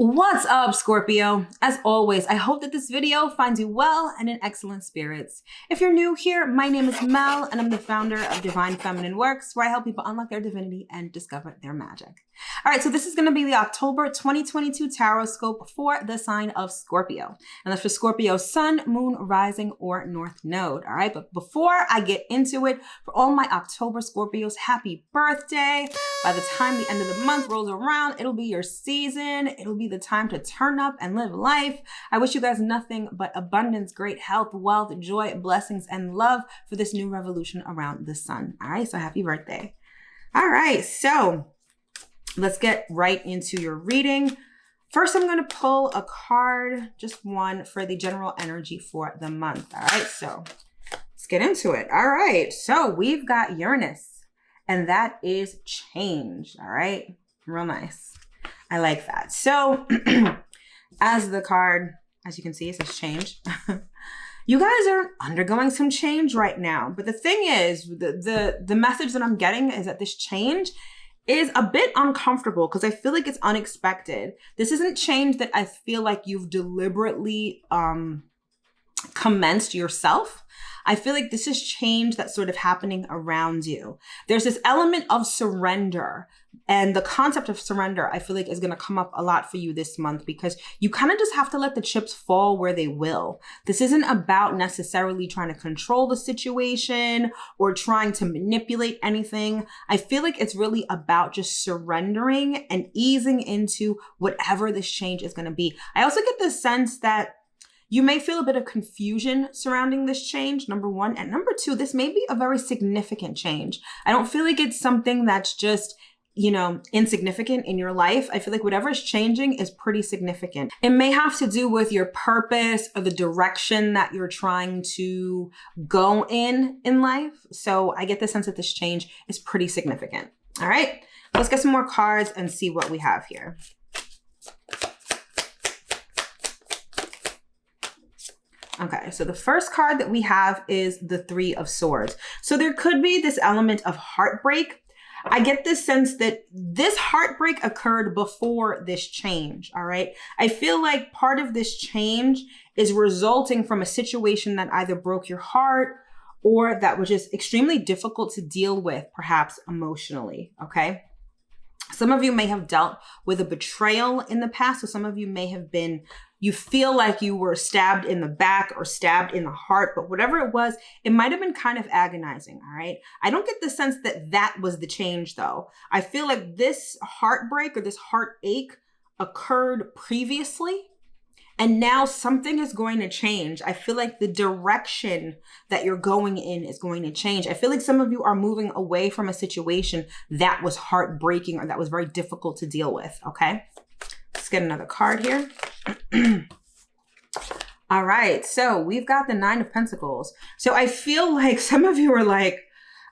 What's up, Scorpio? As always, I hope that this video finds you well and in excellent spirits. If you're new here, my name is Mel, and I'm the founder of Divine Feminine Works, where I help people unlock their divinity and discover their magic. All right, so this is going to be the October 2022 Tarot Scope for the sign of Scorpio. And that's for Scorpio Sun, Moon, Rising, or North Node. All right, but before I get into it, for all my October Scorpios, happy birthday. By the time the end of the month rolls around, it'll be your season. It'll be the time to turn up and live life. I wish you guys nothing but abundance, great health, wealth, joy, blessings, and love for this new revolution around the sun. All right, so happy birthday. All right, so let's get right into your reading. First, I'm going to pull a card, just one, for the general energy for the month. All right, so let's get into it. All right, so we've got Uranus, and that is change. All right, real nice. I like that. So as the card, as you can see, it says change. You guys are undergoing some change right now. But the thing is, the message that I'm getting is that this change is a bit uncomfortable because I feel like it's unexpected. This isn't change that I feel like you've deliberately commenced yourself. I feel like this is change that's sort of happening around you. There's this element of surrender, and the concept of surrender, I feel like, is going to come up a lot for you this month because you kind of just have to let the chips fall where they will. This isn't about necessarily trying to control the situation or trying to manipulate anything. I feel like it's really about just surrendering and easing into whatever this change is going to be. I also get the sense that you may feel a bit of confusion surrounding this change, number one. And number two, this may be a very significant change. I don't feel like it's something that's just, insignificant in your life. I feel like whatever is changing is pretty significant. It may have to do with your purpose or the direction that you're trying to go in life. So I get the sense that this change is pretty significant. All right, let's get some more cards and see what we have here. Okay, so the first card that we have is the Three of Swords. So there could be this element of heartbreak. I get this sense that this heartbreak occurred before this change, all right? I feel like part of this change is resulting from a situation that either broke your heart or that was just extremely difficult to deal with, perhaps emotionally, okay? Some of you may have dealt with a betrayal in the past, so some of you may have been, you feel like you were stabbed in the back or stabbed in the heart, but whatever it was, it might have been kind of agonizing, all right? I don't get the sense that that was the change, though. I feel like this heartbreak or this heartache occurred previously, and now something is going to change. I feel like the direction that you're going in is going to change. I feel like some of you are moving away from a situation that was heartbreaking or that was very difficult to deal with, okay? Let's get another card here. All right, so we've got the Nine of Pentacles. So I feel like some of you are like,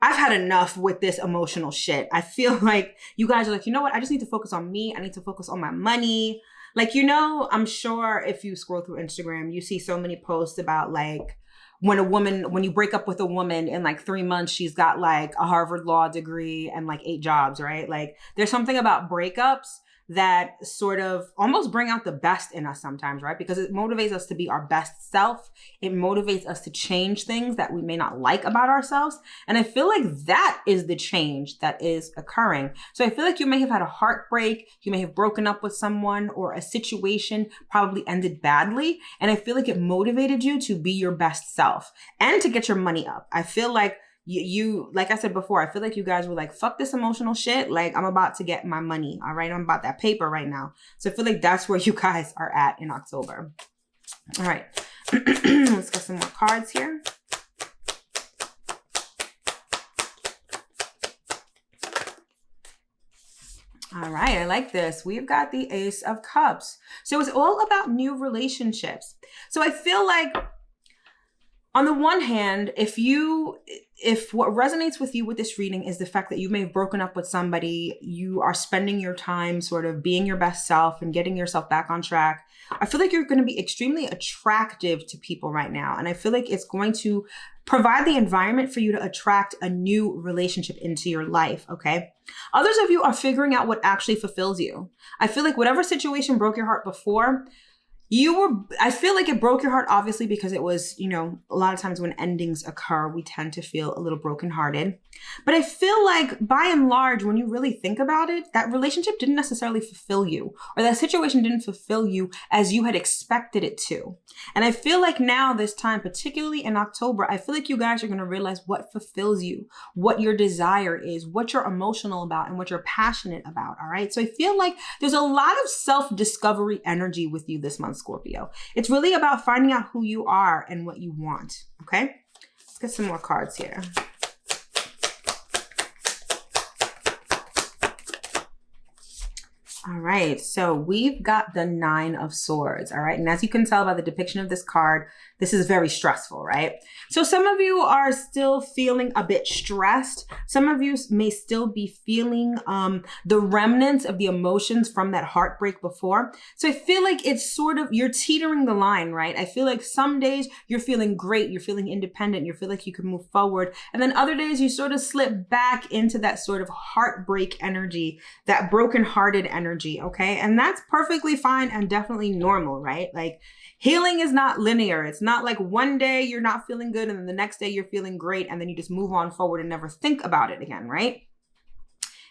I've had enough with this emotional shit. I feel like you guys are like, you know what? I just need to focus on me. I need to focus on my money. Like, I'm sure if you scroll through Instagram, you see so many posts about like when you break up with a woman in like 3 months, she's got like a Harvard law degree and like 8 jobs, right? Like there's something about breakups that sort of almost bring out the best in us sometimes, right? Because it motivates us to be our best self. It motivates us to change things that we may not like about ourselves. And I feel like that is the change that is occurring. So I feel like you may have had a heartbreak, you may have broken up with someone, or a situation probably ended badly. And I feel like it motivated you to be your best self and to get your money up. I feel like you, like I said before, I feel like you guys were like, fuck this emotional shit. Like, I'm about to get my money. All right. I'm about that paper right now. So I feel like that's where you guys are at in October. All right. Let's get some more cards here. All right. I like this. We've got the Ace of Cups. So it's all about new relationships. So I feel like, on the one hand, if you if what resonates with you with this reading is the fact that you may have broken up with somebody, you are spending your time sort of being your best self and getting yourself back on track, I feel like you're going to be extremely attractive to people right now. And I feel like it's going to provide the environment for you to attract a new relationship into your life, okay? Others of you are figuring out what actually fulfills you. I feel like whatever situation broke your heart before, I feel like it broke your heart, obviously, because it was, you know, a lot of times when endings occur, we tend to feel a little brokenhearted. But I feel like by and large, when you really think about it, that relationship didn't necessarily fulfill you, or that situation didn't fulfill you as you had expected it to. And I feel like now, this time, particularly in October, I feel like you guys are going to realize what fulfills you, what your desire is, what you're emotional about, and what you're passionate about. All right. So I feel like there's a lot of self-discovery energy with you this month, Scorpio. It's really about finding out who you are and what you want. Okay. Let's get some more cards here. All right, so we've got the 9 of Swords, all right? And as you can tell by the depiction of this card, this is very stressful, right? So some of you are still feeling a bit stressed. Some of you may still be feeling the remnants of the emotions from that heartbreak before. So I feel like it's sort of, you're teetering the line, right? I feel like some days you're feeling great, you're feeling independent, you feel like you can move forward. And then other days you sort of slip back into that sort of heartbreak energy, that brokenhearted energy, okay? And that's perfectly fine and definitely normal, right? Like, healing is not linear. It's not like one day you're not feeling good and then the next day you're feeling great and then you just move on forward and never think about it again, right?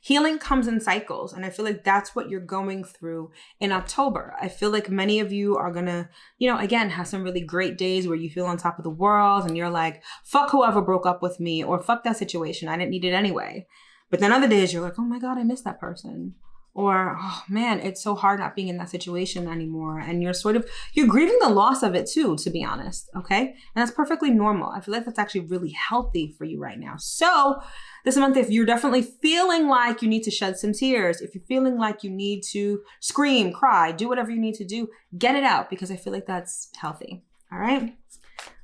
Healing comes in cycles, and I feel like that's what you're going through in October. I feel like many of you are gonna, you know, again, have some really great days where you feel on top of the world and you're like, fuck whoever broke up with me, or fuck that situation, I didn't need it anyway. But then other days you're like, oh my God, I miss that person. Or, oh man, it's so hard not being in that situation anymore. And you're grieving the loss of it too, to be honest, okay? And that's perfectly normal. I feel like that's actually really healthy for you right now. So this month, if you're definitely feeling like you need to shed some tears, if you're feeling like you need to scream, cry, do whatever you need to do, get it out, because I feel like that's healthy, all right?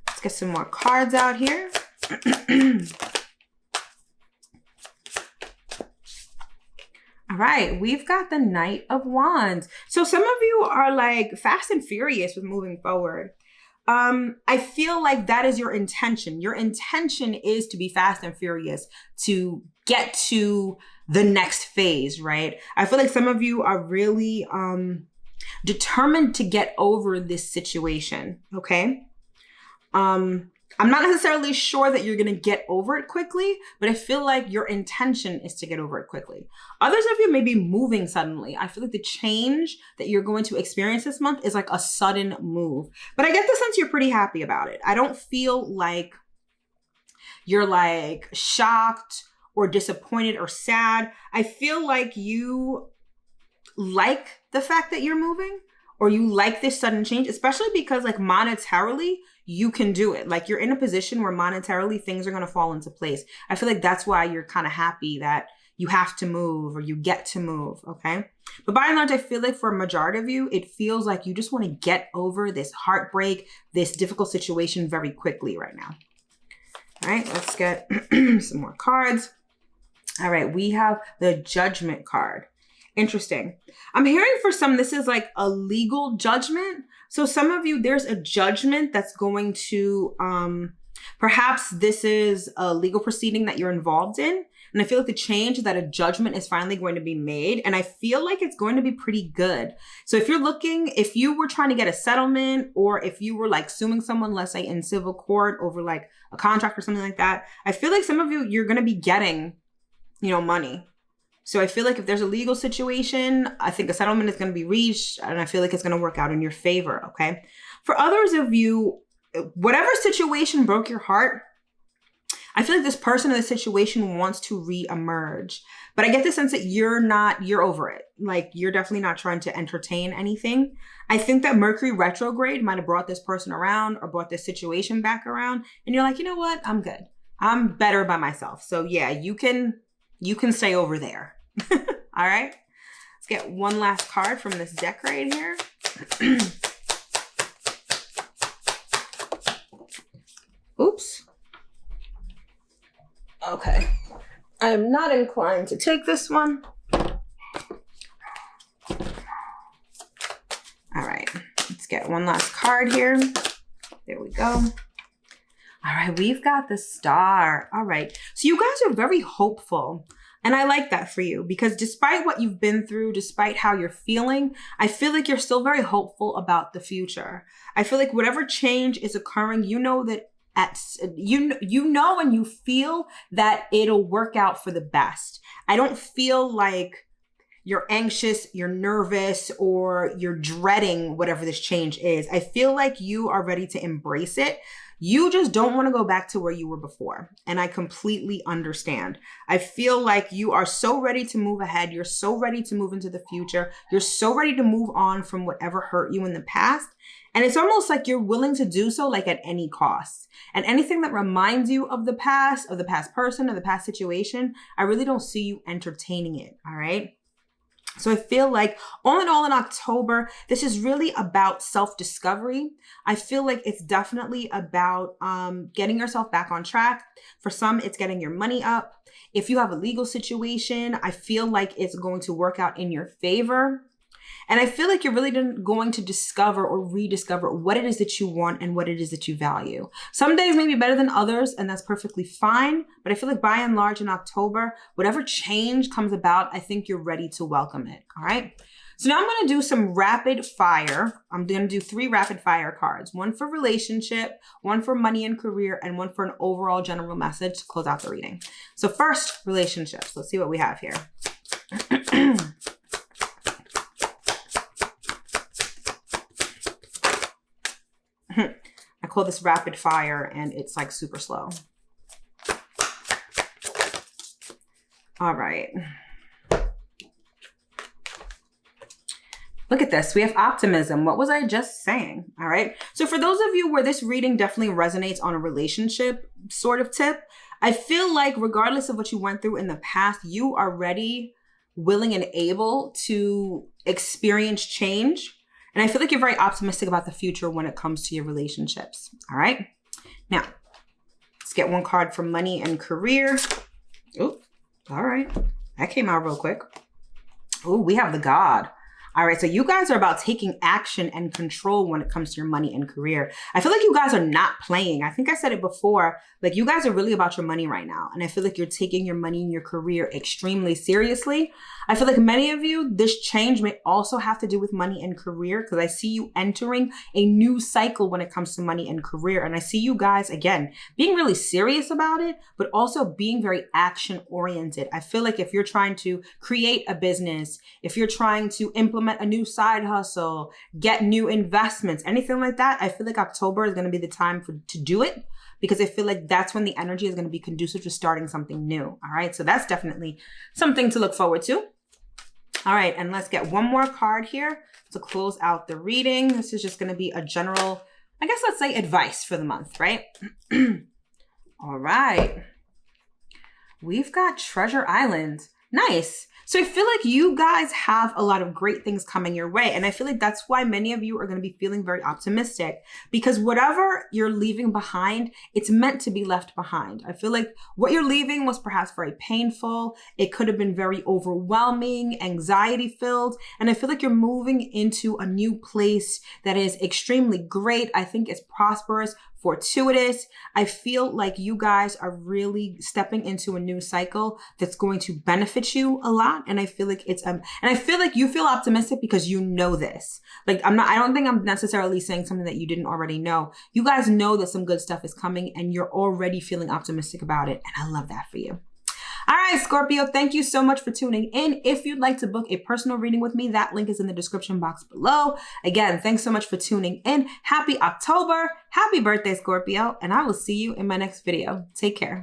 Let's get some more cards out here. All right, we've got the Knight of Wands. So some of you are like fast and furious with moving forward. I feel like that is your intention. Your intention is to be fast and furious, to get to the next phase, right? I feel like some of you are really determined to get over this situation, okay? I'm not necessarily sure that you're going to get over it quickly, but I feel like your intention is to get over it quickly. Others of you may be moving suddenly. I feel like the change that you're going to experience this month is like a sudden move, but I get the sense you're pretty happy about it. I don't feel like you're like shocked or disappointed or sad. I feel like you like the fact that you're moving, or you like this sudden change, especially because like monetarily, you can do it. Like, you're in a position where monetarily things are going to fall into place. I feel like that's why you're kind of happy that you have to move or you get to move. Okay. But by and large, I feel like for a majority of you, it feels like you just want to get over this heartbreak, this difficult situation very quickly right now. All right, let's get some more cards. All right, we have the Judgment card. Interesting. I'm hearing for some, this is like a legal judgment. So some of you, there's a judgment that's going to, perhaps this is a legal proceeding that you're involved in. And I feel like the change that a judgment is finally going to be made. And I feel like it's going to be pretty good. So if you were trying to get a settlement, or if you were like suing someone, let's say in civil court over like a contract or something like that, I feel like some of you, you're going to be getting, you know, money. So I feel like if there's a legal situation, I think a settlement is going to be reached, and I feel like it's going to work out in your favor, okay? For others of you, whatever situation broke your heart, I feel like this person in the situation wants to re-emerge. But I get the sense that you're over it. Like, you're definitely not trying to entertain anything. I think that Mercury retrograde might have brought this person around or brought this situation back around. And you're like, you know what? I'm good. I'm better by myself. So yeah, you can stay over there. All right. Let's get one last card from this deck right here. Oops. Okay. I am not inclined to take this one. All right, let's get one last card here. There we go. All right, we've got the Star. All right, so you guys are very hopeful. And I like that for you because despite what you've been through, despite how you're feeling, I feel like you're still very hopeful about the future. I feel like whatever change is occurring, you know that you know and you feel that it'll work out for the best. I don't feel like you're anxious, you're nervous, or you're dreading whatever this change is. I feel like you are ready to embrace it. You just don't want to go back to where you were before. And I completely understand. I feel like you are so ready to move ahead. You're so ready to move into the future. You're so ready to move on from whatever hurt you in the past. And it's almost like you're willing to do so like at any cost. And anything that reminds you of the past person, or the past situation, I really don't see you entertaining it. All right. So I feel like all in all in October, this is really about self-discovery. I feel like it's definitely about getting yourself back on track. For some, it's getting your money up. If you have a legal situation, I feel like it's going to work out in your favor. And I feel like you're really going to discover or rediscover what it is that you want and what it is that you value. Some days may be better than others, and that's perfectly fine. But I feel like by and large in October, whatever change comes about, I think you're ready to welcome it. All right. So now I'm going to do some rapid fire. I'm going to do 3 rapid fire cards, one for relationship, one for money and career, and one for an overall general message to close out the reading. So first, relationships. Let's see what we have here. I call this rapid fire and it's like super slow. All right. Look at this. We have optimism. What was I just saying? All right. So for those of you where this reading definitely resonates on a relationship sort of tip, I feel like regardless of what you went through in the past, you are ready, willing, and able to experience change. And I feel like you're very optimistic about the future when it comes to your relationships. All right. Now, let's get one card for money and career. Oh, all right. That came out real quick. Oh, we have the God. All right, so you guys are about taking action and control when it comes to your money and career. I feel like you guys are not playing. I think I said it before, like you guys are really about your money right now. And I feel like you're taking your money and your career extremely seriously. I feel like many of you, this change may also have to do with money and career because I see you entering a new cycle when it comes to money and career. And I see you guys, again, being really serious about it, but also being very action oriented. I feel like if you're trying to create a business, if you're trying to implement a new side hustle, get new investments, anything like that, I feel like October is going to be the time to do it because I feel like that's when the energy is going to be conducive to starting something new. All right. So that's definitely something to look forward to. All right. And let's get one more card here to close out the reading. This is just going to be a general, I guess, let's say advice for the month, right? All right. We've got Treasure Island. Nice. So I feel like you guys have a lot of great things coming your way. And I feel like that's why many of you are going to be feeling very optimistic because whatever you're leaving behind, it's meant to be left behind. I feel like what you're leaving was perhaps very painful. It could have been very overwhelming, anxiety filled. And I feel like you're moving into a new place that is extremely great. I think it's prosperous, fortuitous. I feel like you guys are really stepping into a new cycle that's going to benefit you a lot. And I feel like and I feel like you feel optimistic because you know this. Like I don't think I'm necessarily saying something that you didn't already know. You guys know that some good stuff is coming and you're already feeling optimistic about it. And I love that for you. All right, Scorpio, thank you so much for tuning in. If you'd like to book a personal reading with me, that link is in the description box below. Again, thanks so much for tuning in. Happy October. Happy birthday, Scorpio. And I will see you in my next video. Take care.